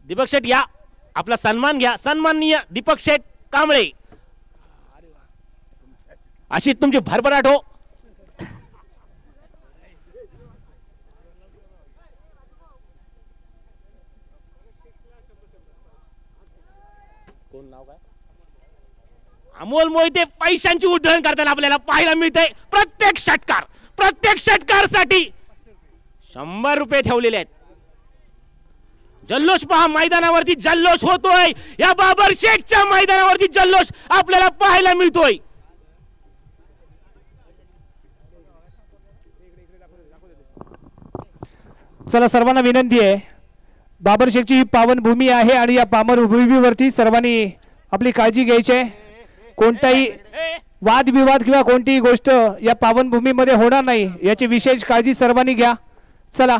दीपक शेठ या, आपला सन्मान घ्या. सन्माननीय दीपक शेठ कांबळे, अशी तुमची भरभराट हो. कोण नाव काय? अमोल मोहिते पैशांची उधळण करताना आपल्याला पाहायला मिळते. प्रत्येक षटकारसाठी 100 रुपये ठेवलेले आहेत. जल्लोष पहा, मैदानावरती जल्लोष होतोय. या बाबर शेखच्या मैदानावरती जल्लोष आपल्याला पाहायला मिळतोय. चला, सर्वांना विनंती आहे, बाबर शेखची ही पावन भूमी आहे आणि या पावन भूमीवरती सर्वांनी आपली काळजी घ्यायची आहे. कोणताही वादविवाद किंवा कोणतीही गोष्ट या पावन भूमीमध्ये होणार नाही याची विशेष काळजी सर्वांनी घ्या. चला,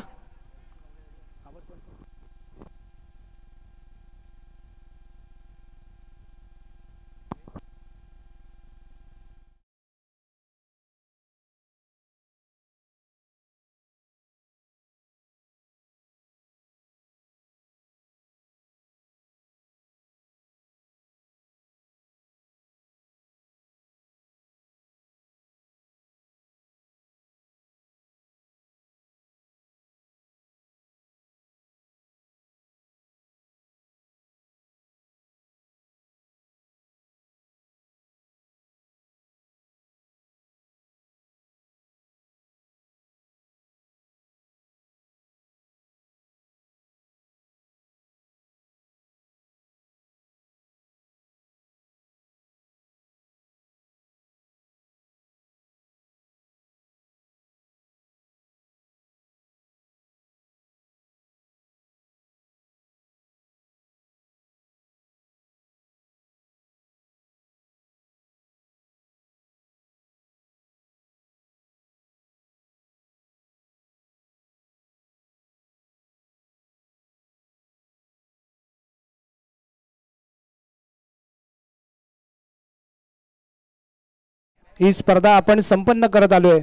ही स्पर्धा आपण संपन्न करत आलोय.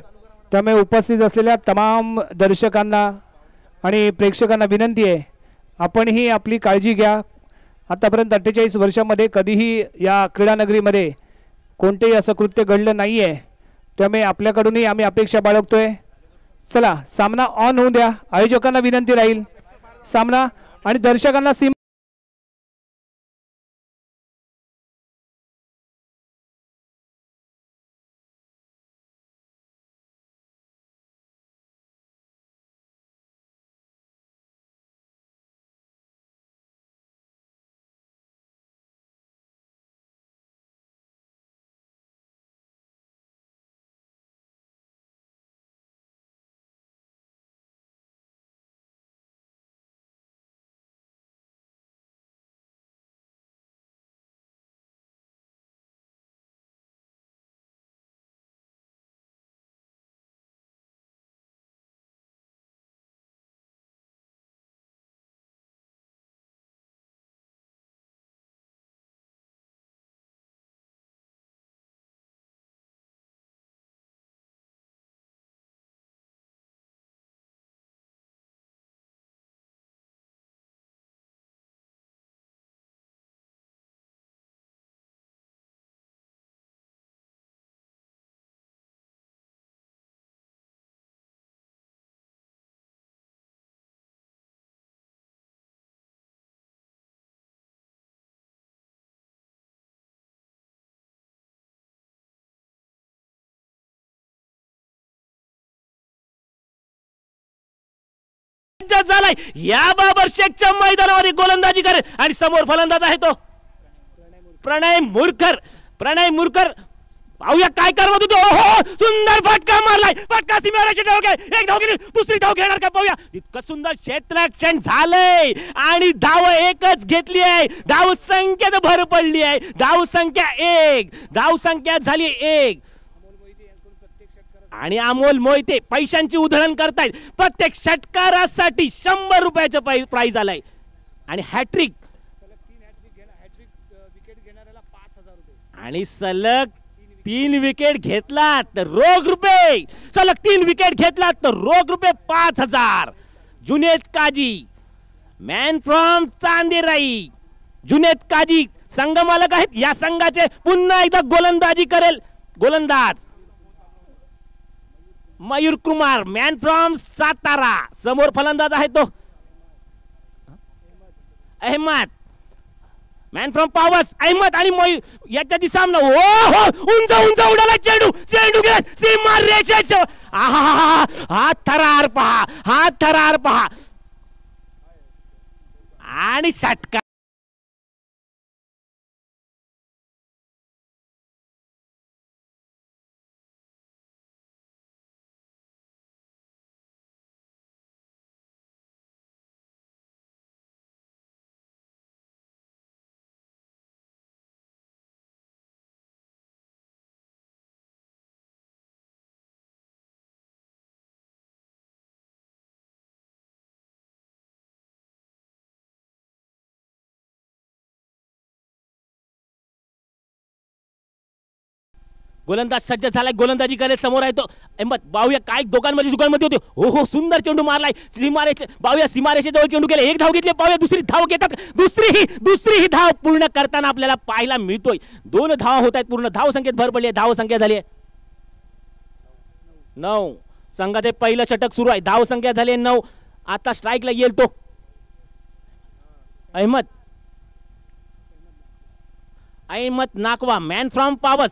त्यामुळे उपस्थित असलेल्या तमाम दर्शकांना आणि प्रेक्षकांना विनंती आहे, आपणही आपली काळजी घ्या. आतापर्यंत 48 वर्षामध्ये कधीही या क्रीडानगरीमध्ये कोणतेही असं कृत्य घडलं नाही आहे. त्यामुळे आपल्याकडूनही आम्ही अपेक्षा बाळगतोय. चला, सामना ऑन होऊ द्या. आयोजकांना विनंती राहील, सामना आणि दर्शकांना झालाय. या बाबर शेखच्या मैदानामध्ये गोलंदाजी करे आणि समोर फलंदाज आहे तो प्रणय मुरकर. पाहूया काय करत होतो. ओहो, सुंदर फटका मारलाय. फटका सीमेवरच्या धाव घ्या. एक धाव गेली, दुसरी धाव घेणार का पाहूया. इतकं सुंदर क्षेत्ररक्षण झालंय आणि धाव एकच घेतली आहे. धाव संख्येत भर पडली आहे. धाव संख्या 1, धाव संख्या झाली 1. आणि अमोल मोहिते पैशांची उधळण करतायत. प्रत्येक षटकारासाठी 100 रुपयाचं प्राइज आलाय आणि हॅट्रिक आणि सलग 3 विकेट घेतला तर रोख रुपये. सलग 3 विकेट घेतला तर रोख रुपये 5000. जुनेद काजी मॅन फ्रॉम चांदेराई जुनेद काजी संघ मालक आहेत. या संघाचे पुन्हा एकदा गोलंदाजी करेल गोलंदाज मयूर कुमार मॅन फ्रॉम सातारा. समोर फलंदाज आहे तो अहमद मॅन फ्रॉम पावस. अहमद आणि मयूर याच्या सामना. ओ हो उंच उंच उडाला चेंडू. चेंडू गेला सीमा रेषेच्या. हा थरार पहा. हा थरार पहा आणि षटकार. गोलंदाज सज्ज झालाय. गोलंदाजी करेल. समोर आहे तो अहमद. बावूया काय दोघांमध्ये जुगांमध्ये होते. हो हो सुंदर चेंडू मारलाय. सीमारेषे बावूया सीमारेषे जवळ चेंडू गेले. एक धाव घेतली. बावूया दुसरी धाव घेतात. दुसरी धाव पूर्ण करताना आपल्याला पाहायला मिळतोय. 2 धावा होत आहेत पूर्ण. धाव संख्येत भर पडली आहे. धाव संख्या झाली 9. संघाचे पहिलं षटक सुरू आहे. धाव संख्या झाली 9. आता स्ट्राईकला येईल तो अहमद नाकवा मॅन फ्रॉम पावस.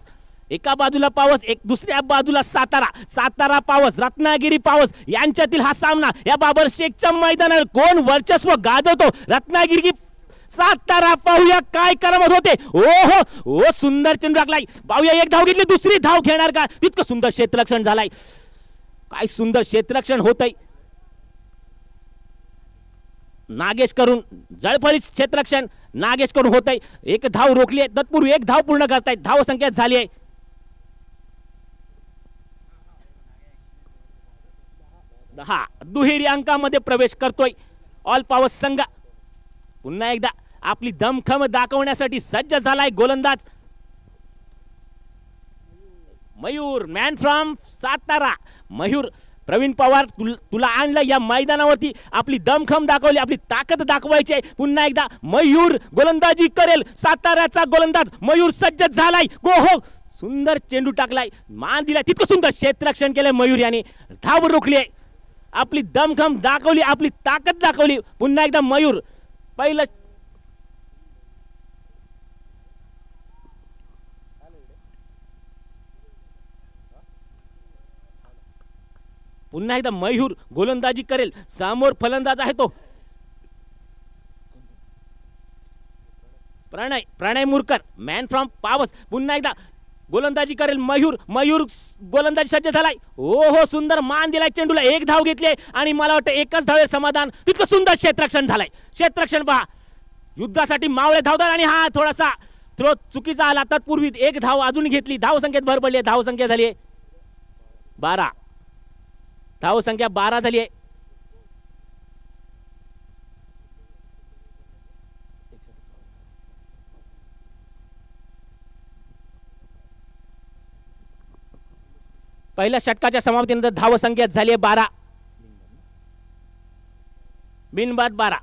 एका बाजूला पावस एक दुसऱ्या बाजूला सातारा पावस रत्नागिरी पावस यांच्यातील हा सामना या बाबर शेखच्या मैदानावर कोण वर्चस्व गाजवतो. रत्नागिरी की सातारा. पाहूया काय करमत होते. ओ हो सुंदर चेंडू टाकलाय. पाहूया एक धाव घेतली. दुसरी धाव घेणार का. तितकं सुंदर क्षेत्ररक्षण झालाय. काय सुंदर क्षेत्ररक्षण होतंय. नागेश करून जळफळीत क्षेत्ररक्षण नागेश करून होतंय. एक धाव रोखली आहे. तत्पूर्वी एक धाव पूर्ण करतायत. धाव संख्या झाली आहे 10. दुहेरी अंकामध्ये प्रवेश करतोय ऑल पावर संघ. पुन्हा एकदा आपली दमखम दाखवण्यासाठी सज्ज झालाय गोलंदाज मयूर मॅन फ्रॉम सातारा. मयूर प्रवीण पवार तुला आणलं या मैदानावरती. आपली दमखम दाखवली. आपली ताकद दाखवायची आहे. पुन्हा एकदा मयूर गोलंदाजी करेल. साताऱ्याचा गोलंदाज मयूर सज्ज झालाय. हो सुंदर चेंडू टाकलाय. मान दिलाय. तितकं सुंदर क्षेत्ररक्षण केलंय मयूर यांनी. धाव रोखली आहे. आपली दमखम दाखवली. आपली ताकद दाखवली. पुन्हा एकदा मयूर पहिलं पुन्हा एकदा मयूर गोलंदाजी करेल. समोर फलंदाज आहे तो प्रणय मुरकर मॅन फ्रॉम पावस. पुन्हा एकदा गोलंदाजी करेल मयूर गोलंदाजी सज्ज झालाय. हो सुंदर मान दिलाय चेंडूला. एक धाव घेतली आणि मला वाटतं एकच धावे समाधान. तितकं सुंदर क्षेत्ररक्षण झालंय. क्षेत्ररक्षण पहा. युद्धासाठी मावळे धावतात आणि हा थोडासा थ्रो चुकीचा आला. तत्पूर्वी एक धाव अजून घेतली. धाव संख्येत भर पडली. धाव संख्या झाली 12. धाव संख्या 12 झाली आहे. पहिल्या षटकाच्या समाप्तीनंतर धाव संख्या झाली आहे 12. बिनबाद 12.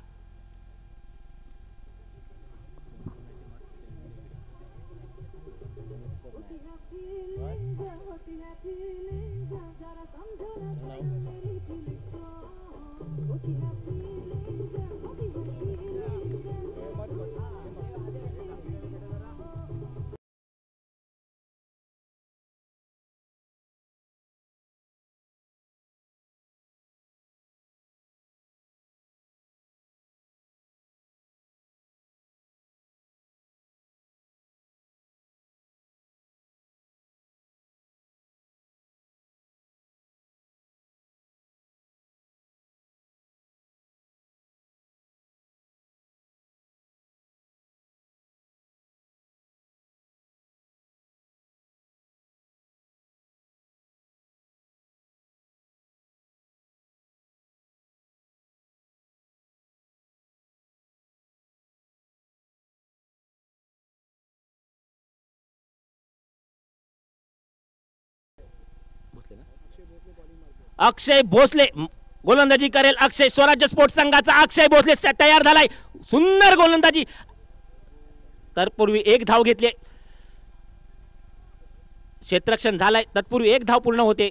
अक्षय भोसले गोलंदाजी करेल अक्षय. स्वराज्य स्पोर्ट्स संघाचा अक्षय भोसले तयार झालाय. सुंदर गोलंदाजी. तत्पूर्वी एक धाव घेतली. क्षेत्ररक्षण झालंय. तत्पूर्वी एक धाव पूर्ण होते.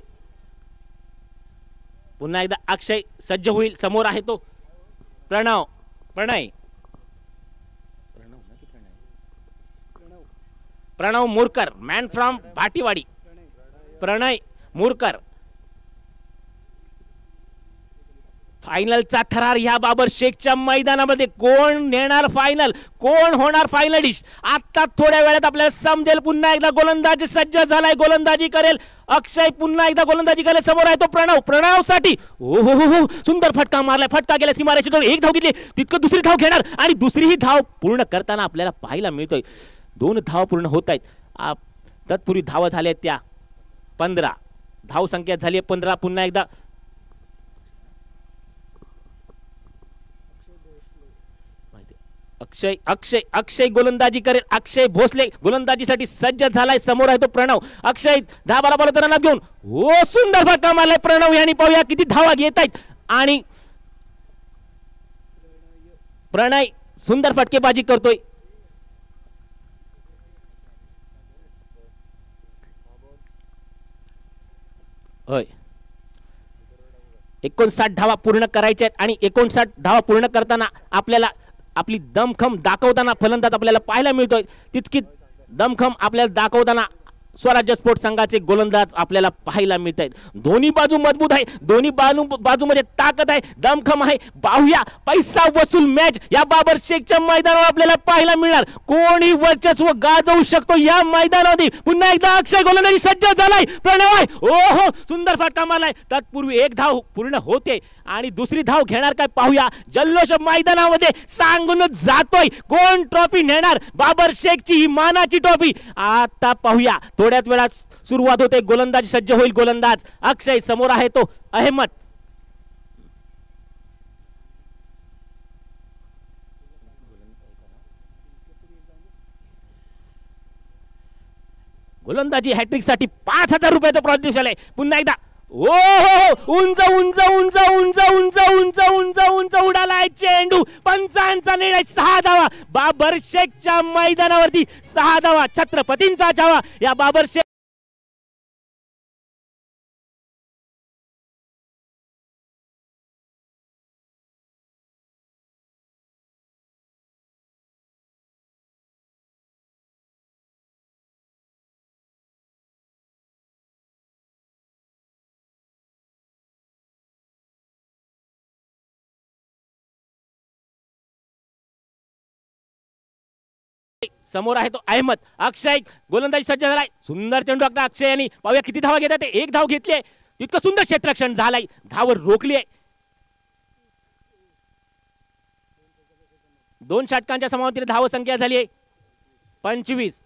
पुन्हा एकदा अक्षय सज्ज होईल. समोर आहे तो प्रणव मुरकर, मॅन फ्रॉम भाटीवाडी. प्रणय मुरकर. फायनलचा थरार ह्या बाबर शेखच्या मैदानामध्ये. कोण नेणार फायनल, कोण होणार फायनलिस्ट, आता थोड्या वेळात आपल्याला समजेल. पुन्हा एकदा गोलंदाज सज्ज झालाय. गोलंदाजी करेल अक्षय. पुन्हा एकदा गोलंदाजी करेल. समोर आहे तो प्रणव साठी. हो हो हो, सुंदर फटका मारलाय. फटका गेला सीमारेषेजवळ. एक धाव घेतली. तितकं दुसरी धाव घेणार आणि दुसरीही धाव पूर्ण करताना आपल्याला पाहायला मिळतोय. 2 धाव पूर्ण होत आहेत. तत्पूर्वी धावा झाल्या त्या 15. धाव संख्या झाली 15. पुन्हा एकदा अक्षय अक्षय अक्षय गोलंदाजी करेल. अक्षय भोसले गोलंदाजीसाठी सज्ज झालाय. समोर आहे तो प्रणव. अक्षय 10-12 बॉल रन घेऊन. हो, सुंदर फटका मारलाय प्रणव यांनी. पाहूया किती धावा घेत आहेत. आणि प्रणय सुंदर फटकेबाजी करतोय. होय, 59 धावा पूर्ण करायच्या आहेत. आणि 59 धावा पूर्ण करताना आपल्याला आपली दमखम दाखवताना फलंदाज आपल्याला पाहायला मिळतोय. तितकी दमखम आपल्याला दाखवताना स्वराज्य स्पोर्ट्स संघाचे गोलंदाज आपल्याला पाहायला मिळत आहेत. दोन्ही बाजू मजबूत आहे. दोन्ही बाजूमध्ये ताकद आहे, दमखम आहे. पाहूया पैसा वसूल मॅच या बाबर शेखच्या मैदानावर आपल्याला पाहायला मिळणार. कोणी वर्चस्व गाजवू शकतो या मैदानामध्ये. पुन्हा एकदा अक्षय गोलंदाजी सज्ज झालाय. प्रणव आहे. ओहो, सुंदर फटका मारलाय. तत्पूर्वी एक धाव पूर्ण होते आणि दुसरी धाव घेणार काय पाहूया. जल्लोष मैदानामध्ये सांगून जातोय. कोण ट्रॉफी नेणार बाबर शेखची ही मानाची ट्रॉफी. आता पाहूया. थोड्याच वेळात सुरुवात होते. गोलंदाज सज्ज होईल. गोलंदाज अक्षय. समोर आहे तो अहमद. गोलंदाजी हॅट्रिक साठी 5,000 रुपयाचं प्राइज आहे. पुन्हा एकदा ओ हो, उंच उंच उंच उंच उंच उंच उंच उंच उडालाय चेंडू. 5 निर्णय. 6 धावा बाबर शेखच्या मैदानावरती. 6 धावा. छत्रपतींचा छावा या बाबर शेख. समोर आहे तो अहमद. अक्षय गोलंदाजी सज्ज झालाय. सुंदर चेंडू टाकला अक्षय यांनी. पाहूया किती धावा घेतात. एक धाव घेतली आहे. तितकं सुंदर क्षेत्ररक्षण झालंय. धाव रोखली आहे. 2 षटकांच्या समाप्तीने धाव संख्या झाली आहे 25.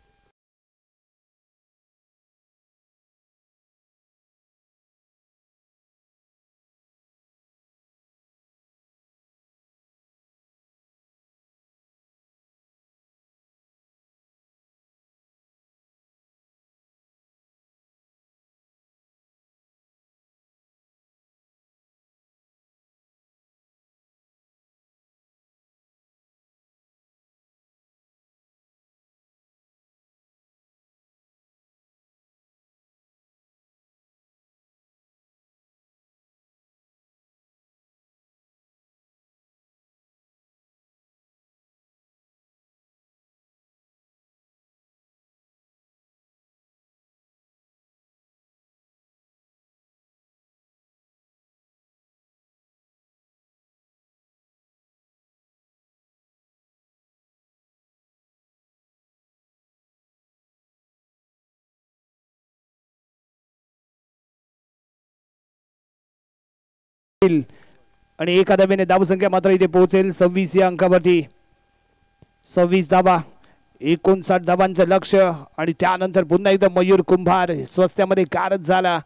आणि एका धावेने धावसंख्या मात्र इथे पोहोचेल 26 या अंकावरती. 26 धावा. 59 धावांचं लक्ष. आणि त्यानंतर पुन्हा एकदा मयूर कुंभार स्वस्त्यामध्ये कारच झाला.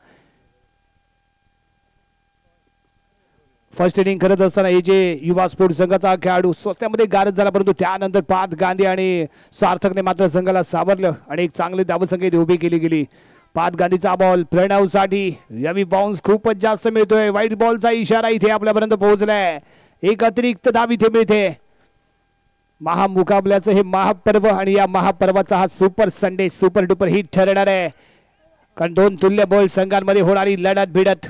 फर्स्ट इनिंग करत असताना हे जे युवा स्पोर्ट्स संघाचा खेळाडू स्वस्त्यामध्ये गारद झाला. परंतु त्यानंतर पार्थ गांधी आणि सार्थकने मात्र संघाला सावरलं आणि एक चांगली धावसंख्या उभी केली गेली. पादगादीचा बॉल प्रणवसाठी यावी बाउन्स खूपच जास्त मिळतोय. व्हाईट बॉलचा इशारा इथे आपल्यापर्यंत पोहोचलाय. एक अतिरिक्त धाव इथे मिळते. महामुकाबल्याचं हे महापर्व आणि या महापर्वाचा हा super Sunday super duper hit ठरणार आहे. कारण दोन तुल्य बॉल संघांमध्ये होणारी लढत भिडत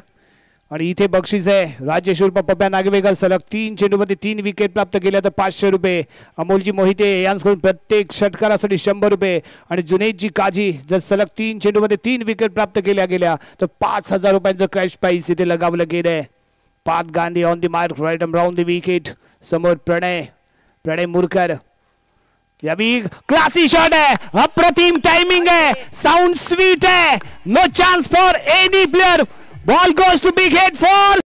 आणि इथे बक्षीस आहे. राजेश उर्फ पप्या नागवेकर सलग 3 चेंडूमध्ये 3 विकेट प्राप्त केल्या तर 500 रुपये. अमोलजी मोहिते यांच्याकडून प्रत्येक षटकारासाठी 100 रुपये आणि जुनेदजी काजी जर सलग 3 चेंडूमध्ये 3 विकेट प्राप्त केल्या गेल्या तर 5000 रुपयांचं कॅश प्राइस इथे लगावलं गेलंय. पाद Gandhi on the mark right around the wicket. समोर प्रणय मुरकर. यावी क्लासी शॉट है, अप्रतिम टाइमिंग है, साउंड स्वीट है, no chance for any player. Ball goes to big head for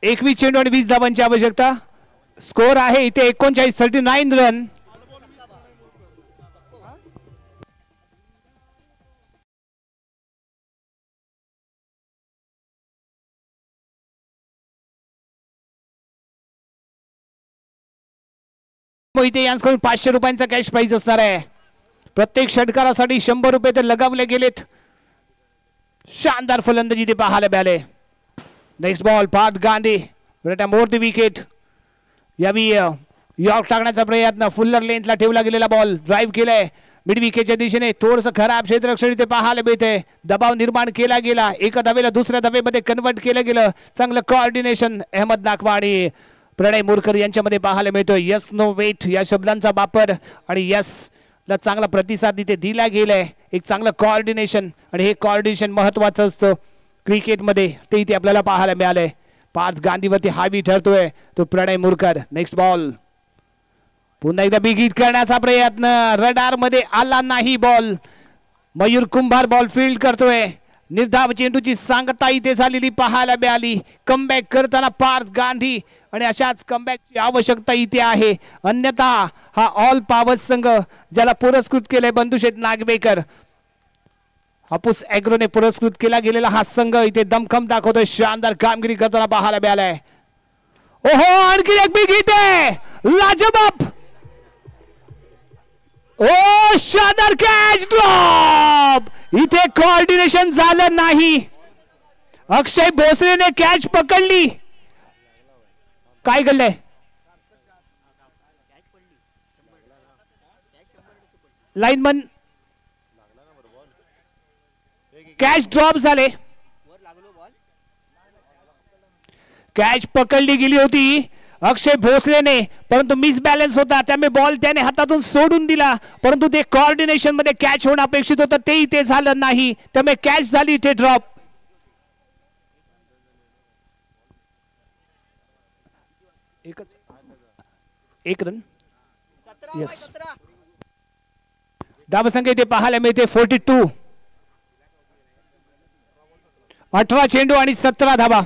एकवीस चेंडू आणि 20 धावांची आवश्यकता. स्कोर आहे इथे 39 रन. मोहिते यांच्याकडून 500 रुपयांचा कॅश प्राइज असणार आहे. प्रत्येक षटकारासाठी 100 रुपये तर लगावले गेलेत. शानदार फलंदाजी ते पाहायला मिळाले. नेक्स्ट बॉल पाद गांधी मोर द विकेट. यावी यॉर्क टाकण्याचा प्रयत्न. फुल्लर लेंथला ठेवला गेलेला बॉल ड्राईव्ह केलाय मिड विकेटच्या दिशेने. थोडंसं खराब क्षेत्ररक्षण इथे पाहायला मिळते. दबाव निर्माण केला गेला. एका धावेला दुसऱ्या धावेमध्ये कन्वर्ट केलं गेलं. चांगलं कोऑर्डिनेशन अहमद नाकवा आणि प्रणय मुरकर यांच्यामध्ये पाहायला मिळतो. यस नो वेट या शब्दांचा वापर आणि यस ला चांगला प्रतिसाद इथे दिला गेलाय. एक चांगलं कोऑर्डिनेशन आणि हे कोऑर्डिनेशन महत्वाचं असतं क्रिकेटमध्ये ते इथे आपल्याला पाहायला मिळालंय. 5 गांधीवरती हावी ठरतोय तो प्रणय मुरकर. नेक्स्ट बॉल पुन्हा एकदा बिग हिट करण्याचा प्रयत्न. रडार मध्ये आला नाही बॉल. मयूर कुंभार बॉल फील्ड करतोय. निर्धाव चेंडूची सांगता इथे झालेली पाहायला मिळाली. कमबॅक करताना पार्थ गांधी आणि अशाच कमबॅकची आवश्यकता इथे आहे. अन्यथा हा ऑल पॉवर्स संघ ज्याला पुरस्कृत केलंय बंधुशेठ नागवेकर हापूस ॲग्रोने पुरस्कृत केला गेलेला हा संघ इथे दमखम दाखवतोय. शानदार कामगिरी करताना पाहायला मिळालाय. ओहो आणखी एक बिग हिट आहे. लाजवाब. ओ शानदार कॅच ड्रॉप. इथे कोऑर्डिनेशन झालं नाही. अक्षय भोसलेने कॅच पकडली. काय घडलंय. लाईनमन कॅच ड्रॉप झाले. कॅच पकडली गेली होती अक्षय भोसलेने परंतु मिसबॅलन्स होता त्यामुळे बॉल त्याने हातातून सोडून दिला. परंतु ते कोऑर्डिनेशन मध्ये कॅच होणं अपेक्षित होतं ते इथे झालं नाही त्यामुळे कॅच झाली इथे ड्रॉप. एक रन. यस धावसंख्या इथे पाहायला मिळते 42. 18 चेंडू आणि 17 धावा.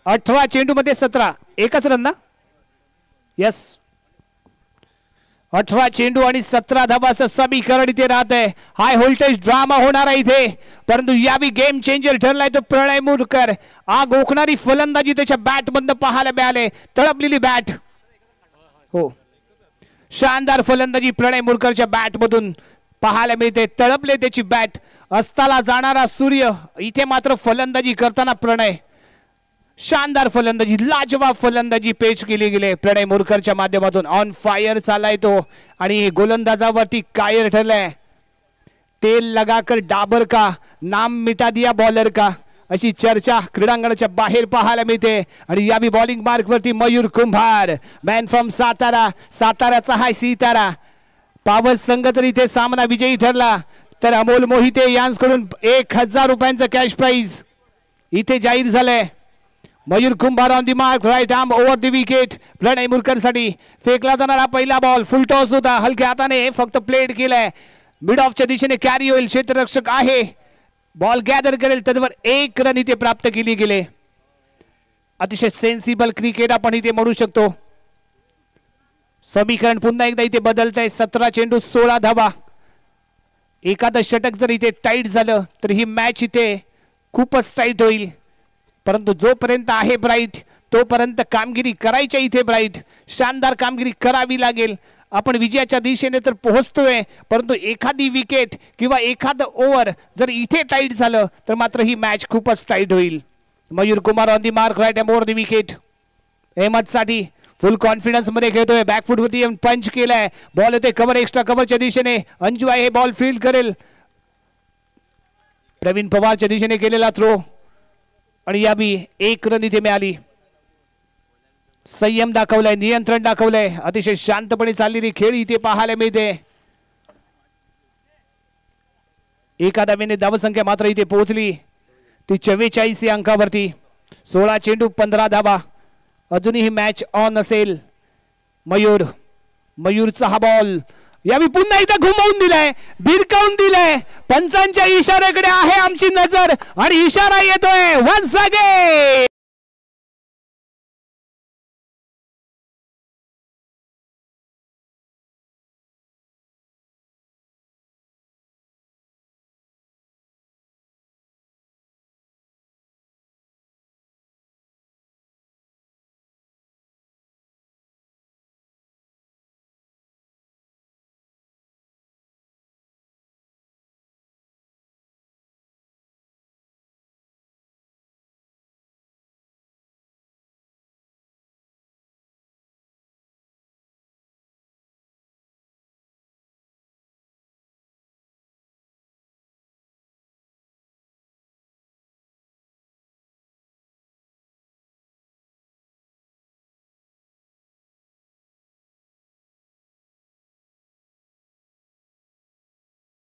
18 चेंडू मध्ये 17 एकच रन ना. यस 18 चेंडू आणि 17 धावाचं समीकरण इथे राहत आहे. हाय व्होल्टेज ड्रामा होणार आहे इथे परंतु यावी गेम चेंजर ठरलाय तो प्रणय मुरकर. आग ओकणारी फलंदाजी त्याच्या बॅट मधून पाहायला मिळाले. तळपलेली बॅट. हो शानदार फलंदाजी प्रणय मुरकरच्या बॅट मधून पाहायला मिळते. तळपले त्याची बॅट. अस्ताला जाणारा सूर्य इथे मात्र फलंदाजी करताना प्रणय शानदार फलंदाजी, लाजवाब फलंदाजी पेश केली गेली प्रणय मोरकरच्या माध्यमातून. ऑन फायर चाललाय तो आणि गोलंदाजावरती कायर ठरलाय. तेल लगाकर डाबर का, नाम मिटा दिया बॉलर का, अशी चर्चा क्रीडांगणाच्या बाहेर पाहायला मिळते. आणि यावी बॉलिंग मार्क वरती मयूर कुंभार, मॅन फ्रॉम सातारा, साताराचा हाय सितारा. पावस संघ जर इथे सामना विजयी ठरला तर अमोल मोहिते यांच्याकडून 1000 रुपयांचं कॅश प्राइज इथे जाहीर झालंय. Mayur Kumbhar on the mark, right arm over the wicket. Pranay Murkar साठी फेकला जाणारा पहिला बॉल फुल टॉस होता, हलक्या हाताने फक्त प्लेड केलाय. मिड ऑफच्या दिशेने कॅरी होईल, क्षेत्ररक्षक आहे, बॉल गॅदर करेल, त्यावर 1 रन इथे प्राप्त केली गेले. अतिशय सेन्सिबल क्रिकेट आपण इथे म्हणू शकतो. समीकरण पुन्हा एकदा इथे बदलत आहे. 17 चेंडू 16 धावा. एखादं षटक जर इथे टाईट झालं तर ही मॅच इथे खूपच टाईट होईल. परंतु जोपर्यंत आहे ब्राईट तोपर्यंत कामगिरी करायची इथे ब्राईट. शानदार कामगिरी करावी लागेल. आपण विजयाच्या दिशेने तर पोहोचतोय, परंतु एखादी विकेट किंवा एखादं ओव्हर जर इथे टाईट झालं तर मात्र ही मॅच खूपच टाईट होईल. Mayur Kumar on the mark, right arm over the wicket. Ahmed साठी फुल कॉन्फिडन्स मध्ये खेळतोय, बॅकफुट वरती पंच केलाय, बॉल येतोय कव्हर, एक्स्ट्रा कव्हरच्या दिशेने. अंजू आहे, बॉल फील्ड करेल. प्रवीण पवारच्या दिशेने केलेला थ्रो आणि यावी 1 रन इथे मिळाली. संयम दाखवलाय, नियंत्रण दाखवलंय, अतिशय शांतपणे चाललेली खेळ इथे पाहायला मिळते. एका धावेने धावसंख्या मात्र इथे पोहोचली ती 44 या अंकावरती. 16 चेंडू 15 धावा. अजूनही मॅच ऑन असेल. मयूरचा हा बॉल यावी पुन्हा एकदा घुमवून दिलाय, भिरकावून दिलाय. पंचांच्या इशाऱ्याकडे आहे आमची नजर आणि इशारा येतोय वन्स अगेन.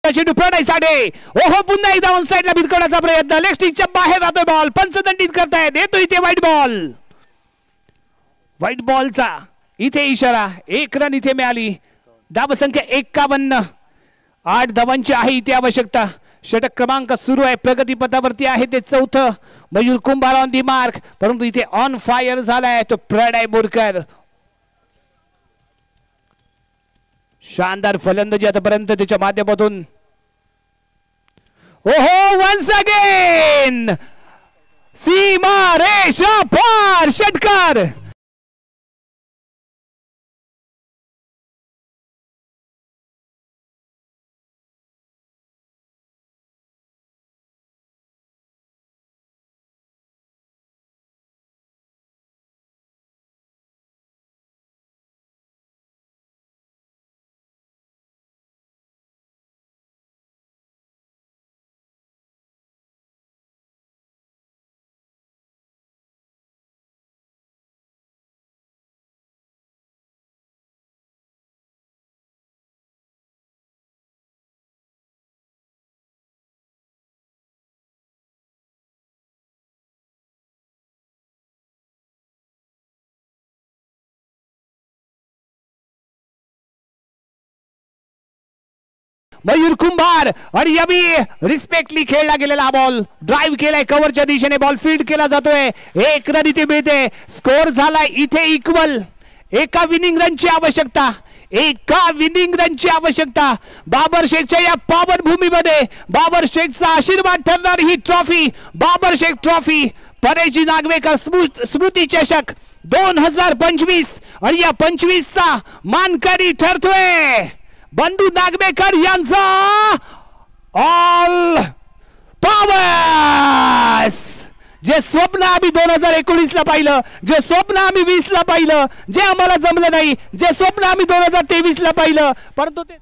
चेंडू प्रणय साठे, ओहो पुन्हा एकदा ऑन साइडला भिरकवण्याचा प्रयत्न, लेग स्टिकच्या बाहेर जातोय बॉल. पंचदंडित करतायत, येतो इथे व्हाईट बॉल. व्हाईट बॉलचा इथे इशारा. 1 रन इथे मिळाली. धावसंख्या 51. 8 धावांची आहे इथे आवश्यकता. षटक क्रमांक सुरू आहे, प्रगतीपथावरती आहे ते 4थं. Mayur Kumbhar on the mark, परंतु इथे ऑन फायर झालाय तो प्रणय मोरकर. शानदार फलंदाजी आतापर्यंत त्याच्या माध्यमातून. ओहो वन्स अगेन सीमा रेषा पार षटकार. मयूर कुंभार आणि यावी रिस्पेक्टली खेळला गेलेला बॉल ड्राइव्ह केलाय, कव्हरच्या दिशेने बॉल फील्ड केला जातोय. 1 रन इथे मिळते. स्कोर झाला इथे इक्वल. एका विनिंग रनची आवश्यकता, एका विनिंग रनची आवश्यकता. बाबर शेखच्या या पावन भूमीमध्ये बाबर शेखचा आशीर्वाद ठरणारी ही ट्रॉफी, बाबर शेख ट्रॉफी, परेशजी नागवेकर स्मृती चषक 2025 आणि या 25चा मानकरी ठरतोय बंधू नागवेकर यांचा ऑल पॉवर्स, जे जे स्वप्न आम्ही 2019 ला पाहिलं, जे स्वप्न आम्ही 20 ला पाहिलं, जे आम्हाला जमलं नाही, जे स्वप्न आम्ही 2023 ला पाहिलं, परंतु ते